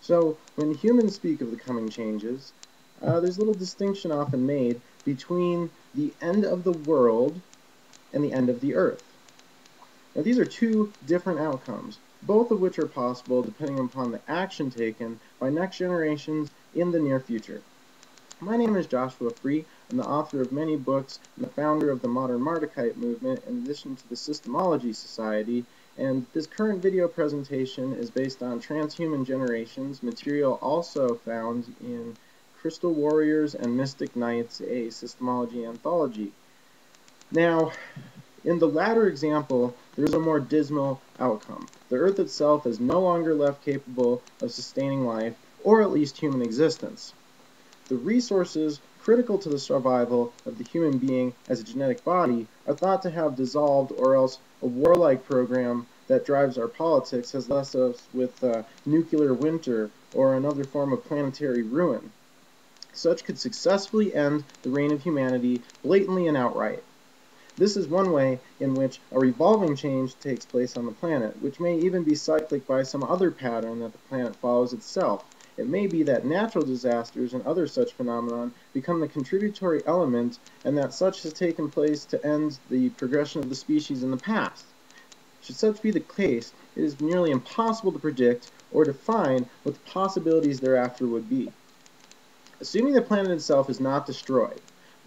So, when humans speak of the coming changes, there's little distinction often made between the end of the world and the end of the earth. Now, these are two different outcomes, both of which are possible depending upon the action taken by next generations in the near future. My name is Joshua Free. I'm the author of many books and the founder of the modern Mardukite movement in addition to the Systemology Society, and this current video presentation is based on Transhuman Generations, material also found in Crystal Warriors and Mystic Knights, a Systemology anthology. Now, in the latter example, there is a more dismal outcome. The Earth itself is no longer left capable of sustaining life, or at least human existence. The resources critical to the survival of the human being as a genetic body are thought to have dissolved, or else a warlike program that drives our politics has left us with nuclear winter or another form of planetary ruin. Such could successfully end the reign of humanity blatantly and outright. This is one way in which a revolving change takes place on the planet, which may even be cyclic by some other pattern that the planet follows itself. It may be that natural disasters and other such phenomenon become the contributory element, and that such has taken place to end the progression of the species in the past. Should such be the case, it is nearly impossible to predict or define what the possibilities thereafter would be. Assuming the planet itself is not destroyed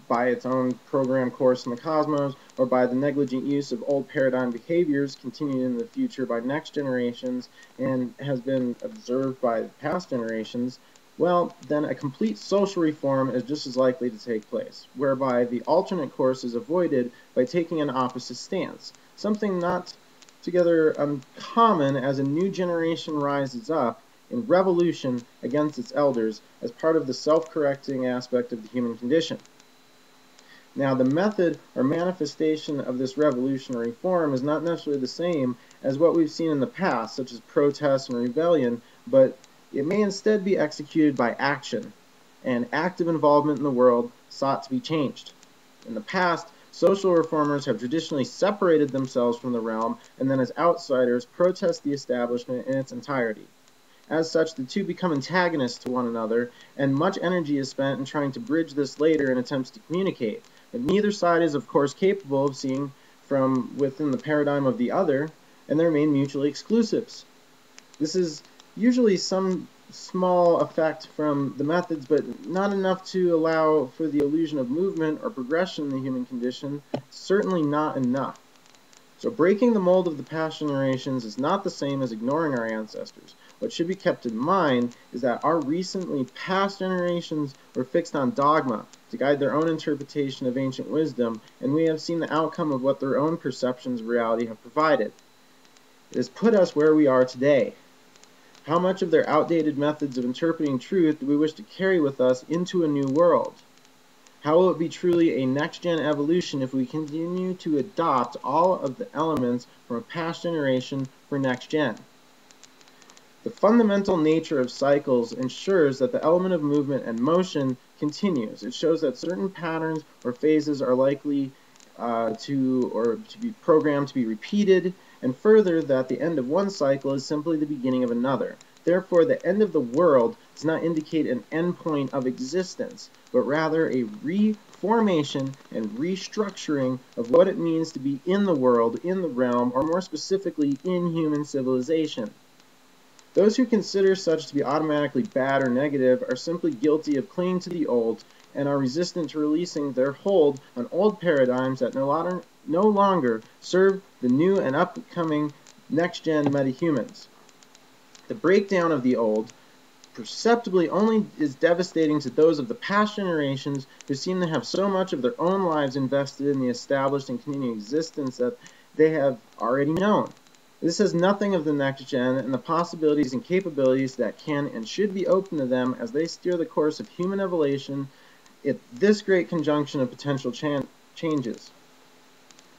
by its own programmed course in the cosmos, or by the negligent use of old paradigm behaviors continued in the future by next generations and has been observed by past generations, well, then a complete social reform is just as likely to take place, whereby the alternate course is avoided by taking an opposite stance, something not together uncommon as a new generation rises up in revolution against its elders as part of the self-correcting aspect of the human condition. Now, the method or manifestation of this revolutionary form is not necessarily the same as what we've seen in the past, such as protest and rebellion, but it may instead be executed by action, and active involvement in the world sought to be changed. In the past, social reformers have traditionally separated themselves from the realm, and then as outsiders protest the establishment in its entirety. As such, the two become antagonists to one another, and much energy is spent in trying to bridge this later in attempts to communicate. But neither side is, of course, capable of seeing from within the paradigm of the other, and they remain mutually exclusives. This is usually some small effect from the methods, but not enough to allow for the illusion of movement or progression in the human condition, certainly not enough. So breaking the mold of the past generations is not the same as ignoring our ancestors. What should be kept in mind is that our recently past generations were fixed on dogma to guide their own interpretation of ancient wisdom, and we have seen the outcome of what their own perceptions of reality have provided. It has put us where we are today. How much of their outdated methods of interpreting truth do we wish to carry with us into a new world? How will it be truly a next-gen evolution if we continue to adopt all of the elements from a past generation for next-gen? The fundamental nature of cycles ensures that the element of movement and motion continues. It shows that certain patterns or phases are likely to be programmed to be repeated, and further that the end of one cycle is simply the beginning of another. Therefore, the end of the world does not indicate an endpoint of existence, but rather a reformation and restructuring of what it means to be in the world, in the realm, or more specifically, in human civilization. Those who consider such to be automatically bad or negative are simply guilty of clinging to the old and are resistant to releasing their hold on old paradigms that no longer serve the new and upcoming next-gen metahumans. The breakdown of the old perceptibly only is devastating to those of the past generations who seem to have so much of their own lives invested in the established and continuing existence that they have already known. This has nothing of the next gen and the possibilities and capabilities that can and should be open to them as they steer the course of human evolution at this great conjunction of potential changes.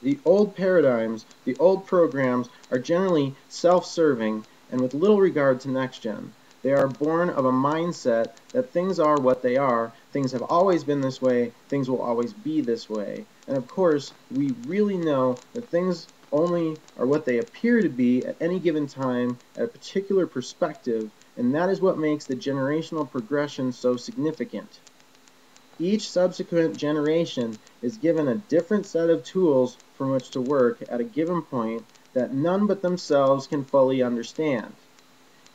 The old paradigms, the old programs, are generally self-serving and with little regard to next gen. They are born of a mindset that things are what they are, things have always been this way, things will always be this way. And of course, we really know that things only are what they appear to be at any given time, at a particular perspective, and that is what makes the generational progression so significant. Each subsequent generation is given a different set of tools from which to work at a given point that none but themselves can fully understand.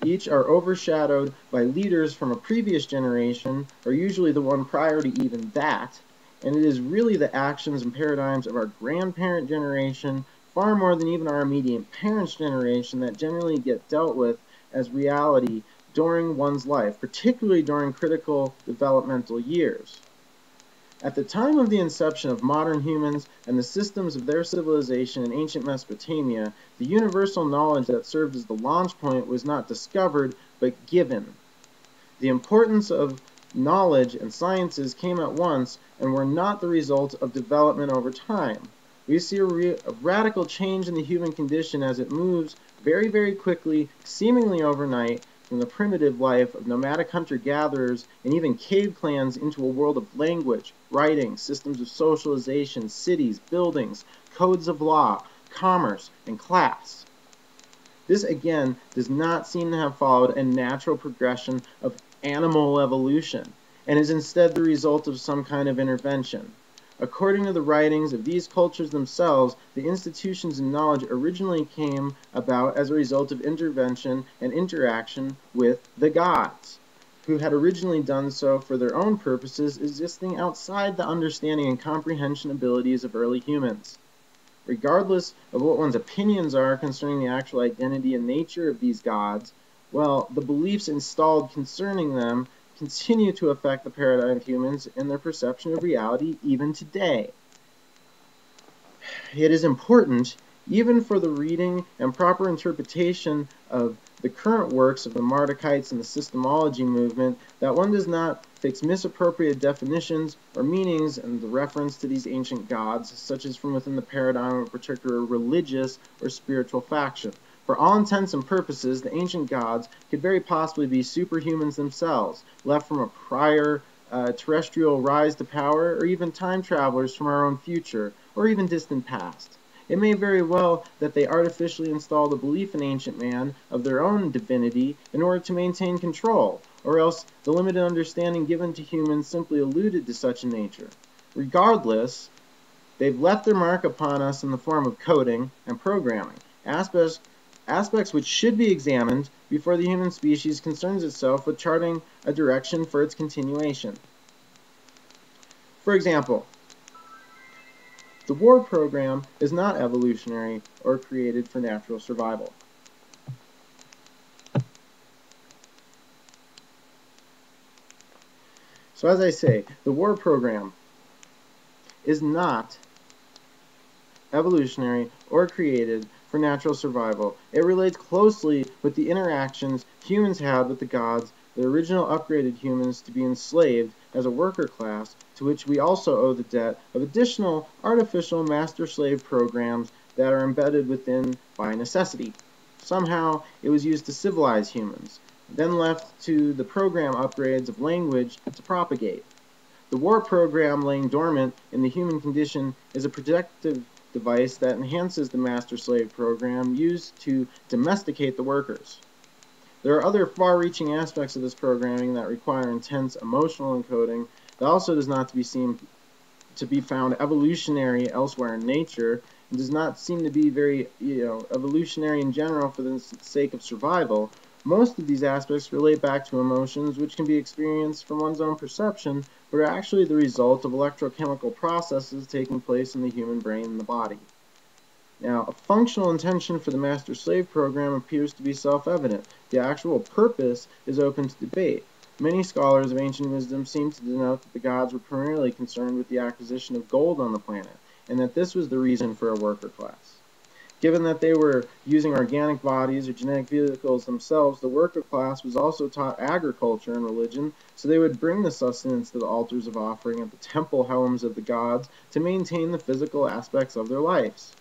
Each are overshadowed by leaders from a previous generation, or usually the one prior to even that, and it is really the actions and paradigms of our grandparent generation, far more than even our immediate parents' generation, that generally get dealt with as reality during one's life, particularly during critical developmental years. At the time of the inception of modern humans and the systems of their civilization in ancient Mesopotamia, the universal knowledge that served as the launch point was not discovered, but given. The importance of knowledge and sciences came at once and were not the result of development over time. We see a radical change in the human condition as it moves very, very quickly, seemingly overnight, from the primitive life of nomadic hunter-gatherers and even cave clans into a world of language, writing, systems of socialization, cities, buildings, codes of law, commerce, and class. This, again, does not seem to have followed a natural progression of animal evolution, and is instead the result of some kind of intervention. According to the writings of these cultures themselves, the institutions and knowledge originally came about as a result of intervention and interaction with the gods, who had originally done so for their own purposes, existing outside the understanding and comprehension abilities of early humans. Regardless of what one's opinions are concerning the actual identity and nature of these gods, well, the beliefs installed concerning them continue to affect the paradigm of humans and their perception of reality even today. It is important, even for the reading and proper interpretation of the current works of the Mardukites and the Systemology movement, that one does not fix misappropriated definitions or meanings in the reference to these ancient gods, such as from within the paradigm of a particular religious or spiritual faction. For all intents and purposes, the ancient gods could very possibly be superhumans themselves, left from a prior terrestrial rise to power, or even time travelers from our own future, or even distant past. It may very well that they artificially installed a belief in ancient man of their own divinity in order to maintain control, or else the limited understanding given to humans simply alluded to such a nature. Regardless, they've left their mark upon us in the form of coding and programming, aspects which should be examined before the human species concerns itself with charting a direction for its continuation. For example, the war program is not evolutionary or created for natural survival. So as I say, the war program is not evolutionary or created for natural survival. It relates closely with the interactions humans had with the gods, the original upgraded humans to be enslaved as a worker class, to which we also owe the debt of additional artificial master-slave programs that are embedded within by necessity. Somehow, it was used to civilize humans, then left to the program upgrades of language to propagate. The war program laying dormant in the human condition is a protective device that enhances the master-slave program used to domesticate the workers. There are other far-reaching aspects of this programming that require intense emotional encoding that also does not to be found evolutionary elsewhere in nature, and does not seem to be very evolutionary in general for the sake of survival. Most of these aspects relate back to emotions which can be experienced from one's own perception, but are actually the result of electrochemical processes taking place in the human brain and the body. Now, a functional intention for the master-slave program appears to be self-evident. The actual purpose is open to debate. Many scholars of ancient wisdom seem to denote that the gods were primarily concerned with the acquisition of gold on the planet, and that this was the reason for a worker class. Given that they were using organic bodies or genetic vehicles themselves, the worker class was also taught agriculture and religion, so they would bring the sustenance to the altars of offering at the temple homes of the gods to maintain the physical aspects of their lives.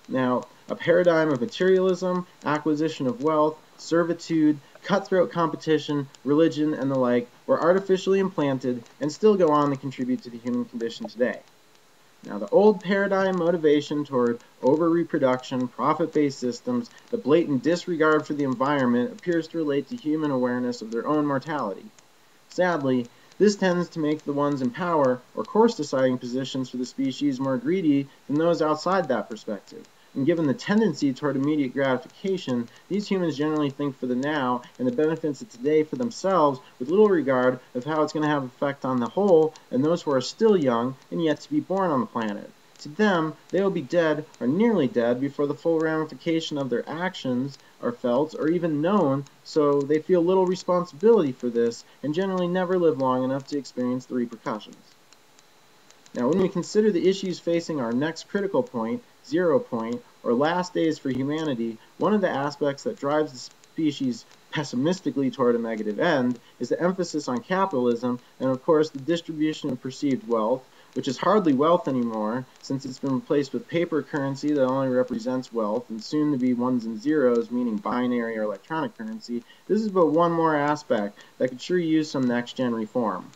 Now, a paradigm of materialism, acquisition of wealth, servitude, cutthroat competition, religion, and the like were artificially implanted and still go on to contribute to the human condition today. Now, the old paradigm motivation toward over-reproduction, profit-based systems, the blatant disregard for the environment appears to relate to human awareness of their own mortality. Sadly, this tends to make the ones in power or course-deciding positions for the species more greedy than those outside that perspective. And given the tendency toward immediate gratification, these humans generally think for the now and the benefits of today for themselves with little regard of how it's going to have an effect on the whole and those who are still young and yet to be born on the planet. To them, they will be dead or nearly dead before the full ramification of their actions are felt or even known, so they feel little responsibility for this and generally never live long enough to experience the repercussions. Now, when we consider the issues facing our next critical point, 0 point, or last days for humanity, one of the aspects that drives the species pessimistically toward a negative end is the emphasis on capitalism and, of course, the distribution of perceived wealth, which is hardly wealth anymore since it's been replaced with paper currency that only represents wealth and soon to be ones and zeros, meaning binary or electronic currency. This is but one more aspect that could sure use some next-gen reform.